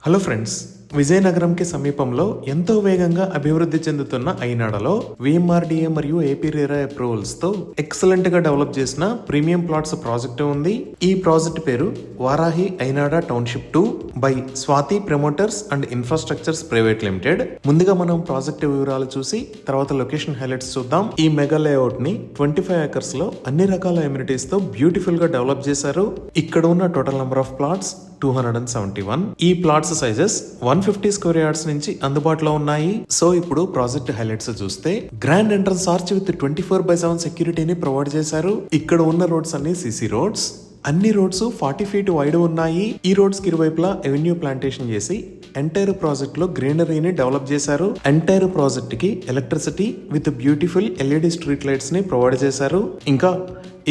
Hello friends, విజయనగరంకి సమీపంలో ఎంతో వేగంగా అభివృద్ధి చెందుతున్న ఐనాడలో విఎంఆర్డీఏ మరియు ఏపీ రేరా అప్రూవల్స్ తో ఎక్సలెంట్ గా డెవలప్ చేసిన ప్రీమియం ప్లాట్స్ ప్రాజెక్ట్ ఉంది. ఈ ప్రాజెక్ట్ పేరు Varahi Ainada township 2 by Swathi promoters and infrastructures private limited. ముందుగా మనం ప్రాజెక్ట్ వివరాలు చూసి తర్వాత లొకేషన్ హైలైట్స్ చూద్దాం. ఈ మెగా లేఅవుట్ ని 25 acres లో అన్ని రకాల ఎమ్యూనిటీస్ తో బ్యూటిఫుల్ గా డెవలప్ చేశారు. ఇక్కడ ఉన్న టోటల్ నెంబర్ ఆఫ్ ప్లాట్స్ 271. ఈ ప్లాట్స్ సైజెస్ 150 స్క్వేర్ యార్డ్స్ నుంచి అందుబాటులో ఉన్నాయి. సో ఇప్పుడు ప్రాజెక్ట్ హైలైట్స్ చూస్తే గ్రాండ్ ఎంట్రన్స్ ఆర్చ్ విత్ 24/7 సెక్యూరిటీని ప్రొవైడ్ చేశారు. ఇక్కడ ఉన్న రోడ్స్ అన్ని సిసి రోడ్స్. అన్ని రోడ్స్ 40 feet వైడ్ ఉన్నాయి. ఈ రోడ్స్ కి ఇరువైపులా ఎవెన్యూ ప్లాంటేషన్ చేసి ఎంటైర్ ప్రాజెక్ట్ లో గ్రీనరీని డెవలప్ చేశారు. ఎంటైర్ ప్రాజెక్ట్ కి electricity with beautiful LED street lights ని ప్రొవైడ్ చేశారు. ఇంకా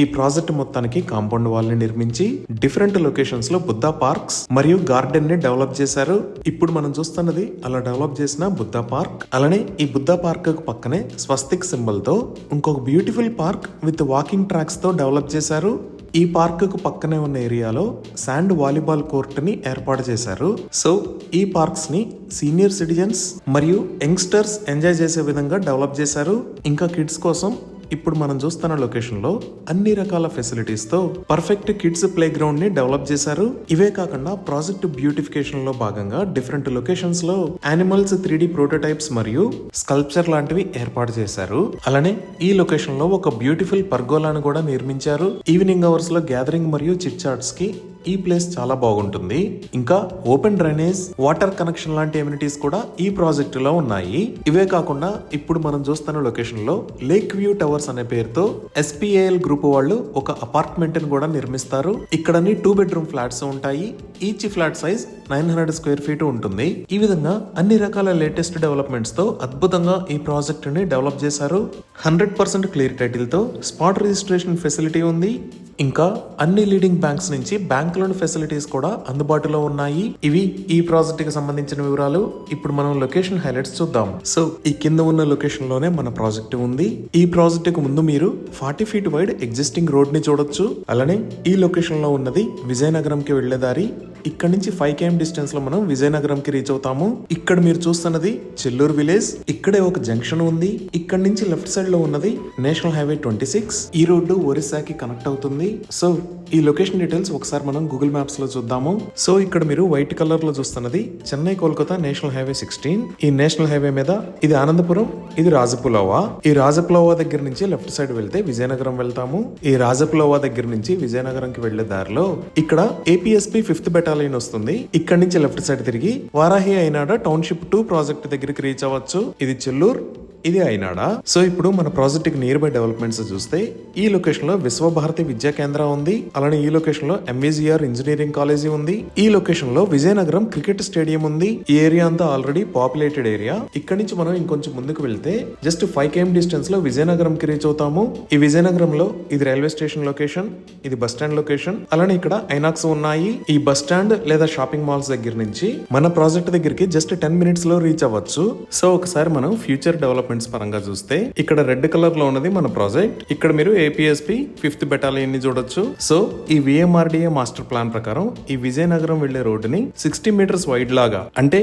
ఈ ప్రాజెక్ట్ మొత్తానికి కాంపౌండ్ వాల్ ని నిర్మించి డిఫరెంట్ లొకేషన్స్ లో బుద్ధా పార్క్స్ మరియు గార్డెన్ ని డెవలప్ చేశారు. ఇప్పుడు మనం చూస్తున్నది అలా డెవలప్ చేసిన బుద్ధా పార్క్. అలానే ఈ బుద్ధా పార్క్ పక్కనే స్వస్తిక్ సింబల్ తో ఇంకొక beautiful park with walking tracks తో డెవలప్ చేశారు. ఈ పార్క్ కు పక్కనే ఉన్న ఏరియాలో శాండ్ వాలీబాల్ కోర్ట్ ని ఏర్పాటు చేశారు. సో ఈ పార్క్స్ ని సీనియర్ సిటిజన్స్ మరియు యంగ్స్టర్స్ ఎంజాయ్ చేసే విధంగా డెవలప్ చేశారు. ఇంకా కిడ్స్ కోసం ఇప్పుడు మనం చూస్తున్న లొకేషన్ లో అన్ని రకాల ఫెసిలిటీస్ తో పర్ఫెక్ట్ కిడ్స్ ప్లే గ్రౌండ్ ని డెవలప్ చేశారు. ఇవే కాకుండా ప్రాజెక్ట్ బ్యూటిఫికేషన్ లో భాగంగా డిఫరెంట్ లొకేషన్స్ లో యానిమల్స్ 3D ప్రోటోటైప్స్ మరియు స్కల్ప్చర్ లాంటివి ఏర్పాటు చేశారు. అలానే ఈ లొకేషన్ లో ఒక బ్యూటిఫుల్ పర్గోలాను కూడా నిర్మించారు. ఈవినింగ్ అవర్స్ లో గ్యాదరింగ్ మరియు చిట్ చాట్స్ కి ఈ ప్లేస్ చాలా బాగుంటుంది. ఇంకా ఓపెన్ డ్రైనేజ్, వాటర్ కనెక్షన్ లాంటి ఎమ్యూనిటీస్ కూడా ఈ ప్రాజెక్ట్ లో ఉన్నాయి. ఇవే కాకుండా ఇప్పుడు మనం చూస్తున్న లొకేషన్ లో లేక్ వ్యూ టవర్స్ అనే పేరుతో SPAL గ్రూప్ వాళ్ళు ఒక అపార్ట్మెంట్ ని కూడా నిర్మిస్తారు. ఇక్కడ 2 bedroom ఫ్లాట్స్ ఉంటాయి. Each flat size 900 square feet ఉంటుంది. ఈ విధంగా అన్ని రకాల లేటెస్ట్ డెవలప్మెంట్స్ తో అద్భుతంగా ఈ ప్రాజెక్ట్ ని డెవలప్ చేశారు. 100% క్లియర్ టైటిల్ తో స్పాట్ రిజిస్ట్రేషన్ ఫెసిలిటీ ఉంది. ఇంకా అన్ని లీడింగ్ బ్యాంక్స్ నుంచి బ్యాంక్ లోన్ ఫెసిలిటీస్ కూడా అందుబాటులో ఉన్నాయి. ఇవి ఈ ప్రాజెక్ట్ కి సంబంధించిన వివరాలు. ఇప్పుడు మనం లొకేషన్ హైలైట్స్ చూద్దాం. సో ఈ కింద ఉన్న లొకేషన్ లోనే మన ప్రాజెక్ట్ ఉంది. ఈ ప్రాజెక్ట్ కు ముందు మీరు 40 feet వైడ్ ఎగ్జిస్టింగ్ రోడ్ ని చూడొచ్చు. అలానే ఈ లొకేషన్ లో ఉన్నది విజయనగరం కి వెళ్లే దారి. ఇక్కడ నుంచి 5 km డిస్టెన్స్ లో మనం విజయనగరం కి రీచ్ అవుతాము. ఇక్కడ మీరు చూస్తున్నది చెల్లూరు విలేజ్. ఇక్కడే ఒక జంక్షన్ ఉంది. ఇక్కడ నుంచి లెఫ్ట్ సైడ్ లో ఉన్నది నేషనల్ హైవే 26. ఈ రోడ్డు ఒరిస్సాకి కనెక్ట్ అవుతుంది. సో ఈ లొకేషన్ డీటెయిల్స్ ఒకసారి మనం గూగుల్ మ్యాప్స్ లో చూద్దాము. సో ఇక్కడ మీరు వైట్ కలర్ లో చూస్తున్నది చెన్నై కోల్కతా నేషనల్ హైవే 16. ఈ నేషనల్ హైవే మీద ఇది ఆనందపురం, ఇది రాజపులోవా. ఈ రాజపులోవా దగ్గర నుంచి లెఫ్ట్ సైడ్ వెళ్తే విజయనగరం వెళ్తాము. ఈ రాజపులోవా దగ్గర నుంచి విజయనగరంకి వెళ్లే దారిలో ఇక్కడ APSP 5th బెటాలియన్ వస్తుంది. ఇక్కడ నుంచి లెఫ్ట్ సైడ్ తిరిగి వారాహి ఐనాడా టౌన్షిప్ 2 ప్రాజెక్ట్ దగ్గరికి రీచ్ అవ్వచ్చు. ఇది చెల్లూరు, ఇది ఐనాడా. సో ఇప్పుడు మన ప్రాజెక్ట్ కి నియర్ బై డెవలప్మెంట్స్ చూస్తే ఈ లొకేషన్ లో విశ్వభారతి విద్యా కేంద్ర ఉంది. అలానే ఈ లొకేషన్ లో MVGR ఇంజనీరింగ్ కాలేజీ ఉంది. ఈ లొకేషన్ లో విజయనగరం క్రికెట్ స్టేడియం ఉంది. ఈ ఏరియా అంతా ఆల్రెడీ పాపులేటెడ్ ఏరియా. ఇక్కడ నుంచి మనం ఇంకొంచెం ముందుకు వెళ్తే జస్ట్ 5 km డిస్టెన్స్ లో విజయనగరం కి రీచ్ అవుతాము. ఈ విజయనగరంలో ఇది రైల్వే స్టేషన్ లొకేషన్, ఇది బస్ స్టాండ్ లొకేషన్. అలానే ఇక్కడ ఐనాక్స్ ఉన్నాయి. ఈ బస్ స్టాండ్ లేదా షాపింగ్ మాల్స్ దగ్గర నుంచి మన ప్రాజెక్ట్ దగ్గరికి జస్ట్ 10 minutes లో రీచ్ అవ్వచ్చు. సో ఒకసారి మనం ఫ్యూచర్ డెవలప్మెంట్ పరంగా చూస్తే ఇక్కడ రెడ్ కలర్ లో ఉన్నది మన ప్రాజెక్ట్. ఇక్కడ మీరు APSP 5th బెటాలియన్ ని చూడొచ్చు. సో ఈ VMRDA మాస్టర్ ప్లాన్ ప్రకారం ఈ విజయనగరం వెళ్లే రోడ్డుని 60 meters వైడ్ లాగా, అంటే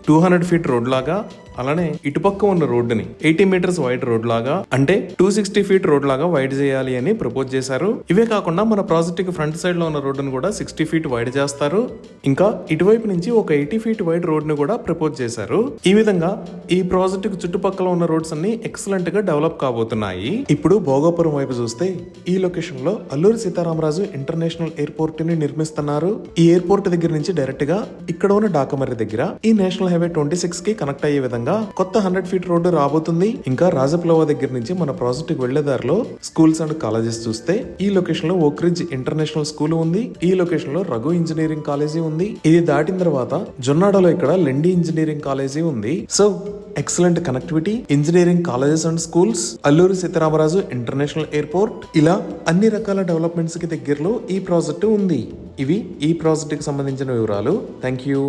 200 feet రోడ్ లాగా, అలానే ఇటుపక్క ఉన్న రోడ్డుని 80 meters వైడ్ రోడ్ లాగా, అంటే 260 feet రోడ్ లాగా వైడ్ చేయాలి అని ప్రపోజ్ చేశారు. ఇవే కాకుండా మన ప్రాజెక్ట్ కి ఫ్రంట్ సైడ్ లో ఉన్న రోడ్డును కూడా 60 feet వైడ్ చేస్తారు. ఇంకా ఇటువైపు నుంచి ఒక 80 feet వైడ్ రోడ్ ని కూడా ప్రపోజ్ చేశారు. ఈ విధంగా ఈ ప్రాజెక్ట్ కు చుట్టుపక్కల ఉన్న రోడ్స్ అన్ని ఎక్సలెంట్ గా డెవలప్ కాబోతున్నాయి. ఇప్పుడు భోగాపురం వైపు చూస్తే ఈ లొకేషన్ లో అల్లూరి సీతారామరాజు ఇంటర్నేషనల్ ఎయిర్పోర్ట్ ని నిర్మిస్తున్నారు. ఈ ఎయిర్పోర్ట్ దగ్గర నుంచి డైరెక్ట్ గా ఇక్కడ ఉన్న డాకమర్రి దగ్గర ఈ నేషనల్ హైవే 26 కి కనెక్ట్ అయ్యే విధంగా కొత్త 100 feet రోడ్డు రాబోతుంది. ఇంకా రాజపులోవా దగ్గర నుంచి మన ప్రాజెక్ట్ కి వెళ్లే దారిలో స్కూల్స్ అండ్ కాలేజెస్ చూస్తే ఈ లొకేషన్ లో ఓక్రిడ్జ్ ఇంటర్నేషనల్ స్కూల్ ఉంది. ఈ లొకేషన్ లో రఘు ఇంజనీరింగ్ కాలేజీ ఉంది. ఇది దాటిన తర్వాత జొన్నాడలో ఇక్కడ లెండి ఇంజనీరింగ్ కాలేజీ ఉంది. So excellent connectivity, engineering colleges and schools, Alluri Sitaramaraju international airport, ఇలా అన్ని రకాల డెవలప్మెంట్స్ కి దగ్గరలో ఈ ప్రాజెక్టు ఉంది. ఇవి ఈ ప్రాజెక్ట్ కి సంబంధించిన వివరాలు. Thank you.